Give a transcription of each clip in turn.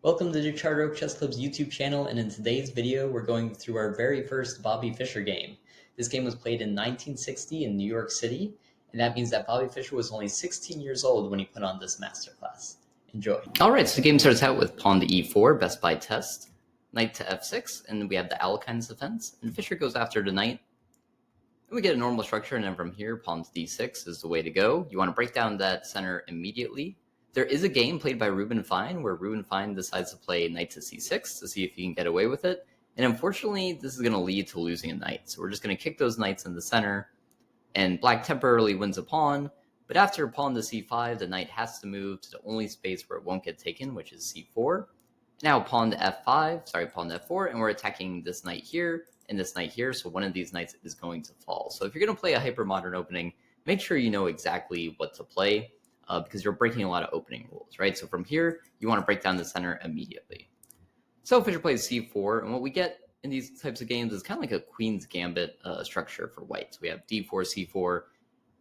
Welcome to the Charter Oak Chess Club's YouTube channel, and in today's video we're going through our very first Bobby Fischer game. This game was played in 1960 in New York City, and that means that Bobby Fischer was only 16 years old when he put on this masterclass. Enjoy. Alright, so the game starts out with pawn to e4, best by test, knight to f6, and we have the Alekhines defense, and Fischer goes after the knight. And we get a normal structure, and then from here, pawn to d6 is the way to go. You want to break down that center immediately. There is a game played by Reuben Fine where Reuben Fine decides to play knight to c6 to see if he can get away with it. And unfortunately, this is going to lead to losing a knight. So we're just going to kick those knights in the center, and black temporarily wins a pawn. But after pawn to c5, the knight has to move to the only space where it won't get taken, which is c4. Now pawn to pawn to f4, and we're attacking this knight here and this knight here, so one of these knights is going to fall. So if you're going to play a hyper-modern opening, make sure you know exactly what to play, because you're breaking a lot of opening rules, right? So from here, you want to break down the center immediately. So Fischer plays c4, and what we get in these types of games is kind of like a queen's gambit structure for white. So we have d4, c4,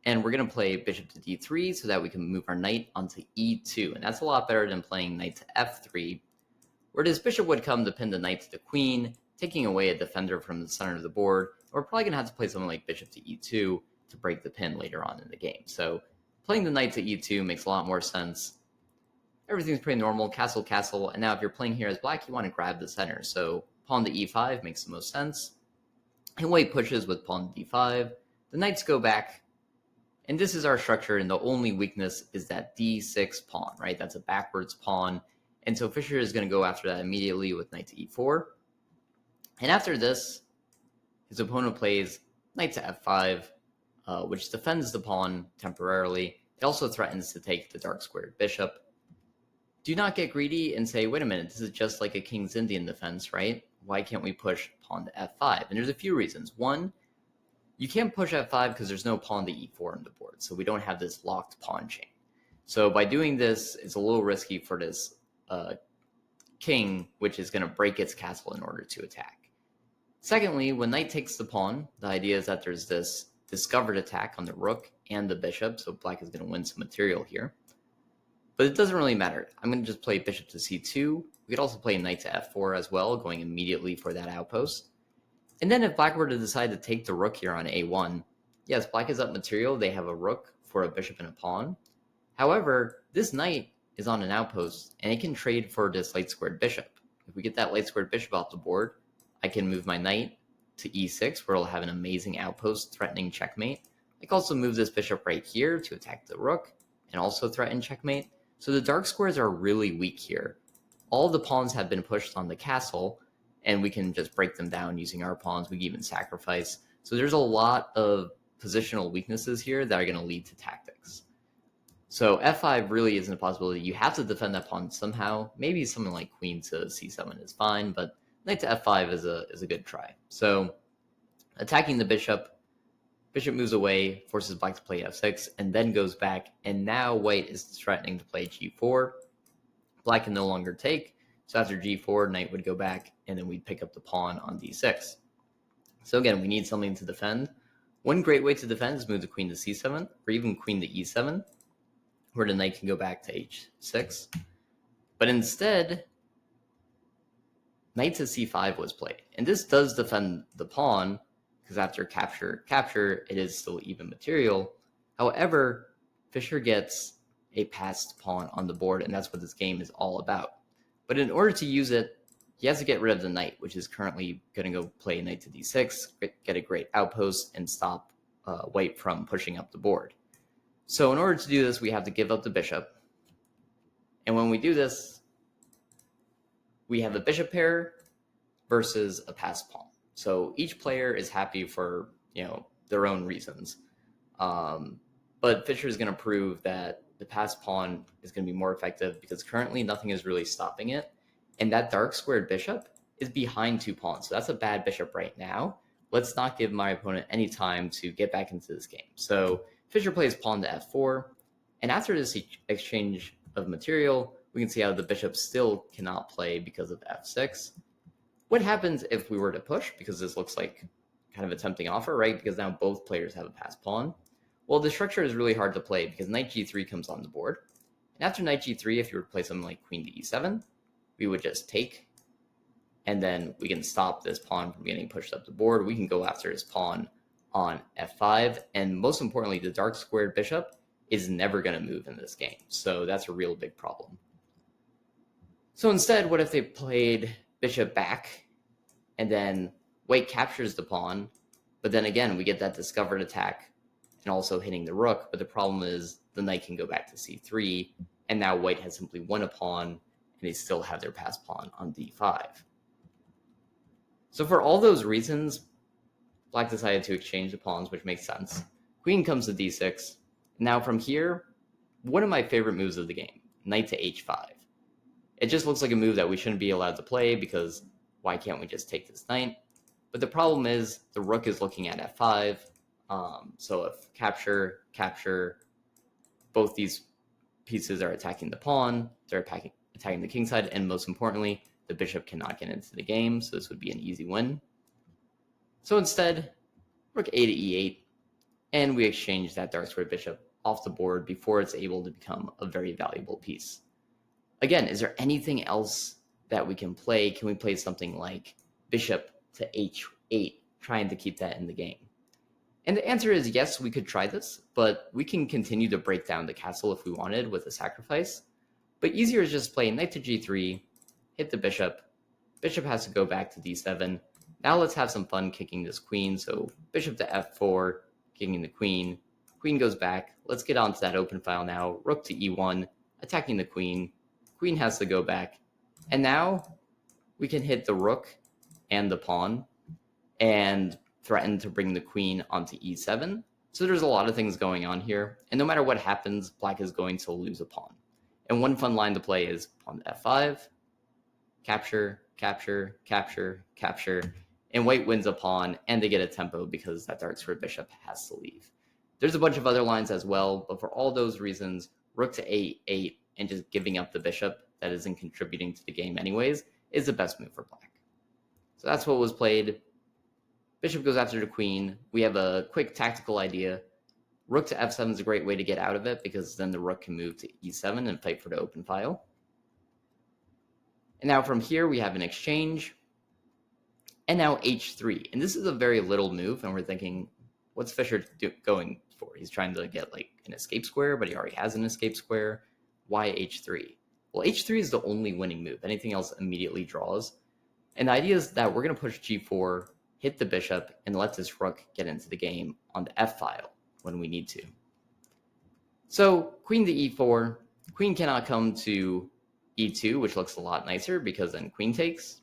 and we're going to play bishop to d3 so that we can move our knight onto e2, and that's a lot better than playing knight to f3, where this bishop would come to pin the knight to the queen, taking away a defender from the center of the board. We're probably going to have to play something like bishop to e2 to break the pin later on in the game. So playing the knight to e2 makes a lot more sense. Everything's pretty normal, castle, castle, and now if you're playing here as black, you want to grab the center. So pawn to e5 makes the most sense. And white pushes with pawn to d5. The knights go back, and this is our structure, and the only weakness is that d6 pawn, right? That's a backwards pawn. And so Fischer is going to go after that immediately with knight to e4. And after this, his opponent plays knight to f5, which defends the pawn temporarily. It also threatens to take the dark squared bishop. Do not get greedy and say, wait a minute, this is just like a King's Indian defense, right? Why can't we push pawn to f5? And there's a few reasons. One, you can't push f5 because there's no pawn to e4 on the board, so we don't have this locked pawn chain. So by doing this, it's a little risky for this king, which is going to break its castle in order to attack. Secondly, when knight takes the pawn, the idea is that there's this discovered attack on the rook and the bishop, so black is going to win some material here. But it doesn't really matter. I'm going to just play bishop to c2. We could also play knight to f4 as well, going immediately for that outpost. And then if black were to decide to take the rook here on a1, yes, black is up material. They have a rook for a bishop and a pawn. However, this knight is on an outpost, and it can trade for this light squared bishop. If we get that light squared bishop off the board, I can move my knight to e6, where it'll have an amazing outpost threatening checkmate. I can also move this bishop right here to attack the rook and also threaten checkmate. So the dark squares are really weak here. All the pawns have been pushed on the castle, and we can just break them down using our pawns. We can even sacrifice. So there's a lot of positional weaknesses here that are going to lead to tactics. So f5 really isn't a possibility. You have to defend that pawn somehow. Maybe something like queen to c7 is fine, but knight to f5 is a good try. So attacking the bishop moves away, forces black to play f6, and then goes back. And now white is threatening to play g4. Black can no longer take. So after g4, knight would go back, and then we'd pick up the pawn on d6. So again, we need something to defend. One great way to defend is move the queen to c7, or even queen to e7, where the knight can go back to h6. But instead, knight to c5 was played. And this does defend the pawn, because after capture, it is still even material. However, Fischer gets a passed pawn on the board, and that's what this game is all about. But in order to use it, he has to get rid of the knight, which is currently going to go play knight to d6, get a great outpost, and stop white from pushing up the board. So in order to do this, we have to give up the bishop. And when we do this, we have a bishop pair versus a passed pawn. So each player is happy for their own reasons. But Fischer is going to prove that the passed pawn is going to be more effective because currently nothing is really stopping it. And that dark squared bishop is behind two pawns. So that's a bad bishop right now. Let's not give my opponent any time to get back into this game. So Fischer plays pawn to f4. And after this exchange of material, we can see how the bishop still cannot play because of f6. What happens if we were to push? Because this looks like kind of a tempting offer, right? Because now both players have a passed pawn. Well, the structure is really hard to play because knight g3 comes on the board. And after knight g3, if you were to play something like queen to e7, we would just take, and then we can stop this pawn from getting pushed up the board. We can go after his pawn on f5, and most importantly, the dark squared bishop is never going to move in this game, so that's a real big problem. So instead, what if they played bishop back, and then white captures the pawn, but then again, we get that discovered attack and also hitting the rook, but the problem is the knight can go back to c3, and now white has simply won a pawn, and they still have their passed pawn on d5. So for all those reasons, black decided to exchange the pawns, which makes sense. Queen comes to d6. Now from here, one of my favorite moves of the game, knight to h5. It just looks like a move that we shouldn't be allowed to play because why can't we just take this knight? But the problem is the rook is looking at f5. So if capture, both these pieces are attacking the pawn, they're attacking the king side, and most importantly, the bishop cannot get into the game, so this would be an easy win. So instead, rook a to e8, and we exchange that dark squared bishop off the board before it's able to become a very valuable piece. Again, is there anything else that we can play? Can we play something like bishop to h8, trying to keep that in the game? And the answer is yes, we could try this, but we can continue to break down the castle if we wanted with a sacrifice. But easier is just play knight to g3, hit the bishop. Bishop has to go back to d7. Now let's have some fun kicking this queen. So bishop to f4, kicking the queen. Queen goes back. Let's get onto that open file now. Rook to e1, attacking the queen. Queen has to go back. And now we can hit the rook and the pawn and threaten to bring the queen onto e7. So there's a lot of things going on here. And no matter what happens, black is going to lose a pawn. And one fun line to play is pawn to f5, capture, capture, capture, capture, and white wins a pawn, and they get a tempo because that dark squared bishop has to leave. There's a bunch of other lines as well, but for all those reasons, rook to a8 and just giving up the bishop that isn't contributing to the game anyways is the best move for black. So that's what was played. Bishop goes after the queen. We have a quick tactical idea. Rook to f7 is a great way to get out of it because then the rook can move to e7 and fight for the open file. And now from here, we have an exchange. And now h3. And this is a very little move, and we're thinking, what's Fischer going for? He's trying to get like an escape square, but he already has an escape square. Why h3? Well, h3 is the only winning move. Anything else immediately draws. And the idea is that we're going to push g4, hit the bishop, and let this rook get into the game on the f file when we need to. So queen to e4. Queen cannot come to e2, which looks a lot nicer because then queen takes.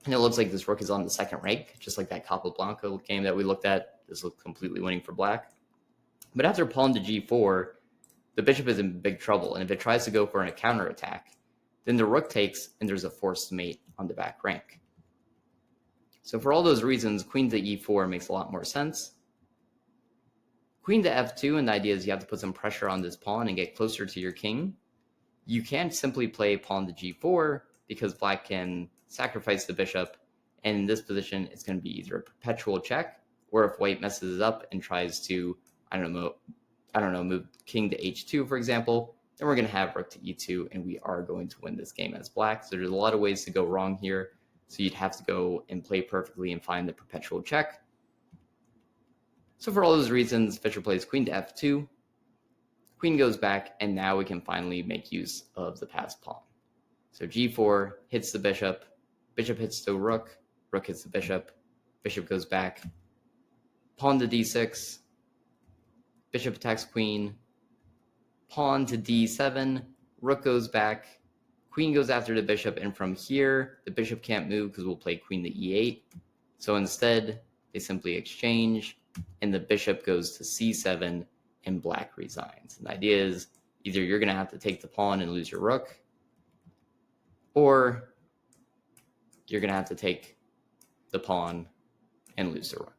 And it looks like this rook is on the second rank, just like that Capablanca game that we looked at. This looks completely winning for black. But after pawn to g4, the bishop is in big trouble. And if it tries to go for a counterattack, then the rook takes and there's a forced mate on the back rank. So for all those reasons, queen to e4 makes a lot more sense. Queen to f2, and the idea is you have to put some pressure on this pawn and get closer to your king. You can't simply play pawn to g4 because black can sacrifice the bishop, and in this position, it's going to be either a perpetual check, or if white messes it up and tries to, move king to h2, for example, then we're going to have rook to e2, and we are going to win this game as black. So there's a lot of ways to go wrong here. So you'd have to go and play perfectly and find the perpetual check. So for all those reasons, Fischer plays queen to f2. Queen goes back, and now we can finally make use of the passed pawn. So g4 hits the bishop, bishop hits the rook, rook hits the bishop goes back, pawn to d6, bishop attacks queen, pawn to d7, rook goes back, queen goes after the bishop, and from here, the bishop can't move because we'll play queen to e8. So instead, they simply exchange, and the bishop goes to c7, and black resigns. And the idea is either you're going to have to take the pawn and lose your rook, or you're going to have to take the pawn and lose the rook.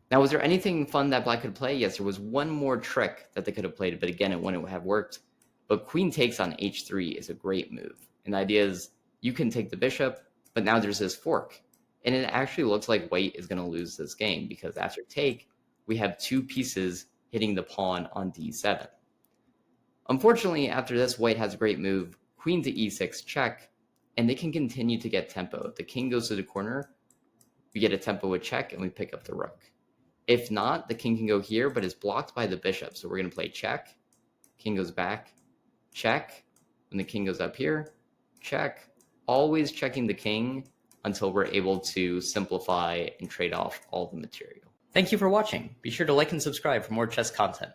Now, was there anything fun that black could play? Yes, there was one more trick that they could have played, but again, it wouldn't have worked. But queen takes on h3 is a great move. And the idea is you can take the bishop, but now there's this fork. And it actually looks like white is going to lose this game because after take, we have two pieces hitting the pawn on d7. Unfortunately, after this, white has a great move. queen to e6 check, and they can continue to get tempo. The king goes to the corner, we get a tempo with check, and we pick up the rook. If not, the king can go here, but it's blocked by the bishop. So we're going to play check. King goes back, check. When the king goes up here, check. Always checking the king until we're able to simplify and trade off all the material. Thank you for watching. Be sure to like and subscribe for more chess content.